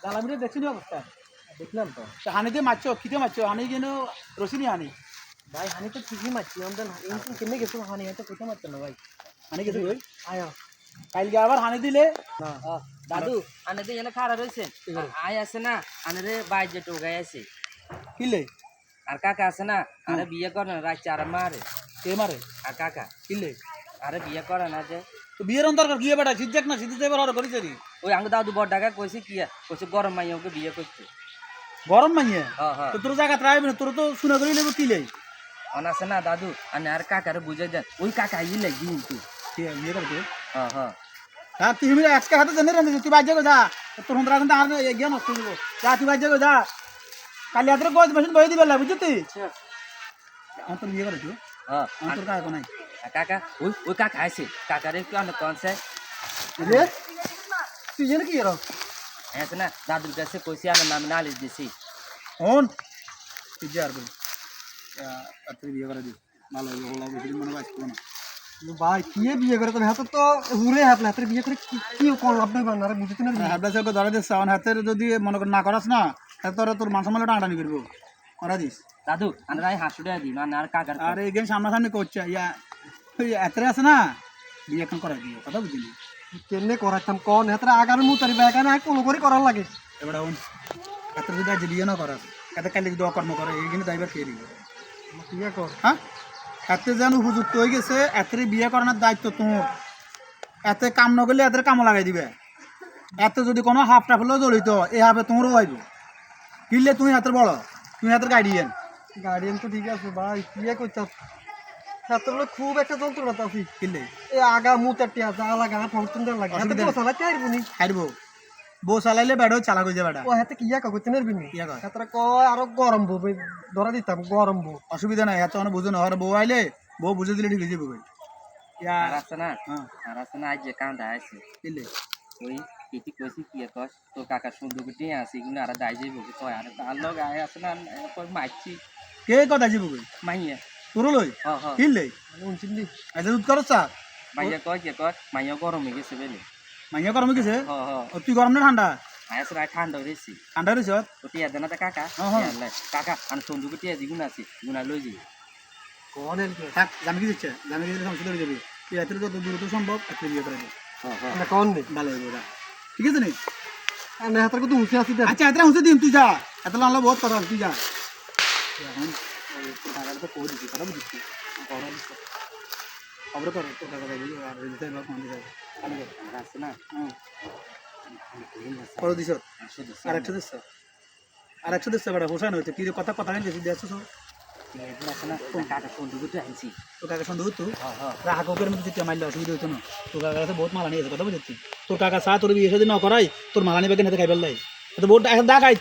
জালামিটা দেখছিনি অবস্থা দেখলাম তো হানি দিয়ে মারছো খিদে মারছো হানি যেন রসিনি হানি ভাই হানি তো ঠিকই মারছি আমাদের এইরকম কেমনে গেছো হানি হয়তো কোথাও মারতো না ভাই হানি গেছে ওই আয়া কালকে আবার হানি দিলে না দাদু আনে তো এনে খাড়া রয়েছে আয় আছে না আনে বাইর যে টোগাই আছে কিলে আর কাকা আছে না আরে বিয়ে করে না রাত চার মারে কে মারে আর কাকা কিলে আরে বিয়ে করে না যে তো বিয়ের অন্তর্গত গিয়ে বেটা সিদ্ধাক না সিদ্ধি এবার অর্ডার করেছে রে ওই আঙ্গ দাদু বড় ডাকা কইছে কি কইছে গরম মাইয়া ওকে বিয়ে করতে গরম মাইয়ে হ্যাঁ হ্যাঁ তো তোর জায়গা ট্রাইবে না তোর তো শুনে করে নেবো কিলে অন আছে না দাদু আনে আর কাকারে বুঝাই দেন ওই কাকা ইলে কিন্তু ঠিক আছে বিয়ে করতে হ্যাঁ হ্যাঁ হ্যাঁ তুই মিলে আজকে হাতে জেনে রাখছিস তুই বাজ্য যা তোর হন্দ্রা কিন্তু আর এগিয়ে নষ্ট হয়ে যাবো যা তুই বাজ্য যা কালি হাতের গজ মেশিন বই দিবে বুঝলি তুই আমার তোর বিয়ে করে তুই হ্যাঁ আমার তোর কাকা নাই কাকা ওই কাকা আছে কাকারে কি অনেক কনসে রে তুই জানি কি এরো আছে না দাদুর কাছে কইছি আমার নাম নালিশ দিছি হন তুই যা আর বল তুই বিয়ে করে দিস ভালো হলো বেশি মনে বাঁচতো না ভাই কি বিয়ে করে তবে হাতে তো হুরে হাত হাতের বিয়ে করে কি কোন লাভ নাই বানারে বুঝতে না হ্যাবলা সে ধরে দিস আমার হাতের যদি মনে কর না করাস না তাহলে তোর মান সম্মান টানাটানি করবো করা দিস দাদু আমরা হাসুড়ে দিই মানে আর কাকার আর এই গেম সামনাসামনি করছে ইয়া ওই এতরে আছে না বিয়ে এখন করাই দিও কথা বুঝলি কেমনে করাইতাম কোন হাতের আগার মুতারি বেকা না কোন করে করার লাগে এবার এখন এত যদি আজ বিয়ে না করাস এত কালি যদি অকর্ম করে এইখানে দায়বার খেয়ে দিবে বিয়ে কর হ্যাঁ এত যেন উপযুক্ত হয়ে গেছে এত বিয়ে করানোর দায়িত্ব তোমার এত কাম না করলে এত কামও লাগাই দিবে এত যদি কোনো হাফ টাফ হলেও জড়িত এই হাফে তোমারও হইব কিনলে তুমি হাতের বড় তুমি হাতের গার্ডিয়ান গার্ডিয়ান তো ঠিক আছে ভাই বিয়ে করতাম ছাত্রগুলো খুব একটা যন্ত্রণা আছি কিনলে এই আগা মুতারটি আছে আলাগা ফংশন লাগে হাতে অসুবিধা নেই। বসালা চাইরবো নি হারব বউ চালাইলে বেড়াও চালা হয়ে যাবে ও হাতে কি ইয়া করতে নেরবি নি ইয়া কর। ছাত্র কয় আরো গরম বউ ধরা দিতাম গরম বউ অসুবিধা নাই এত বুঝো না আর বউ আইলে বউ বুঝে দিলে ঠিক হয়ে যাবে আর আছে না হ্যাঁ আর আছে না আজ যে কান্দা আছে কিনলে ওই কেটি কইছি কি কস তোর কাকা সুন্দর গুটি আছে কিন্তু আর দাই যাইব কয় আর তার লগ আয় আছে না কই মাইছি কে কথা যাবো মাইয়া তোর লই হ্যাঁ হ্যাঁ কিনলে উনচিন্দি আচ্ছা দুধ করছ চা মাইয়া কয় কি কয় মাইয়া গরম হয়ে গেছে বেলে মাইয়া গরম গেছে হ্যাঁ হ্যাঁ তুই গরম না ঠান্ডা আয় রায় ঠান্ডা হয়েছি ঠান্ডা রয়েছ ওটি আছে না কাকা কাকা আর সুন্দর গুটি আছে গুণ আছে গুণা লই যাই কোন এলকে থাক জানি কি দিচ্ছে জানি কি সমস্যা ধরে যাবে তুই এত যত দ্রুত সম্ভব এত বিয়ে করে দে হ্যাঁ হ্যাঁ না কোন নে ভালো হইব ওটা ঠিক আছে নি না হাতের কত উঁচে আসি দে আচ্ছা এত হুঁসে দিম তুই যা এত লাল বহুত কথা তুই যা এখন টাকাটা তো কই দিচ্ছি কথা বুঝছি খবর কর তো টাকা দেবি আর দিতে বা কোন দিতে আছে না কর দিছ শুধু আর একটা দিছ আর একটা দিছ বড় হোসেন হইতে কি কথা কথা নেই দিছি দেখছ আছে না কাকা সুন্দর গুটি আনছি তো কাকা সন্দেহ তো হ্যাঁ হ্যাঁ রাহা কোকের মধ্যে দিতে মারলে অসুবিধা হইতো না তোর কাকার কাছে বহুত মালা নিয়েছে কথা বুঝছি তোর কাকা চা তোর বিয়ে সাথে না করাই তোর মালা নিবে কেন খাইবার লাই এত বহুত এখন দেখাই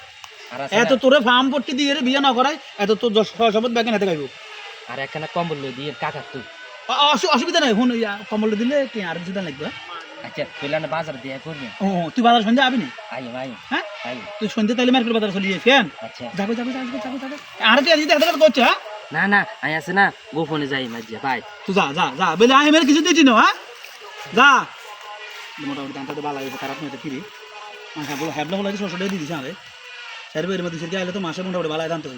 আর এত তোরে ফার্ম পট্টি দিয়ে বিয়ে না করাই এত তোর 10 শপথ ব্যাগে হাতে খাইব আর একখানা কম্বল লই দিয়ে কাকা তুই অসুবিধা নাই হুন কম্বল দিলে কি আর সুবিধা লাগবে আচ্ছা পেলানে বাজার দিয়ে করবি ও তুই বাজার সন্ধ্যা আবি না আইম আইম হ্যাঁ আইম তুই সন্ধ্যা তাইলে মার্কেট বাজার চলে যাস কেন আচ্ছা যাবো যাবো যাবো যাবো যাবো আর কি আজ দেখা করছে হ্যাঁ না না আই আছে না গোপনে যাই মাঝে ভাই তুই যা যা যা বলে আমি মেরে কিছু দিচ্ছি না হ্যাঁ যা মোটামুটি দামটা তো ভালো লাগছে খারাপ নয় কি রে হ্যাবলা হ্যাবলা হলে শ্বশুরে দিয়ে দিছে আরে স্যার এর মধ্যে সেদিকে আইলে তো মাসে মোটামুটি ভালো দাম তো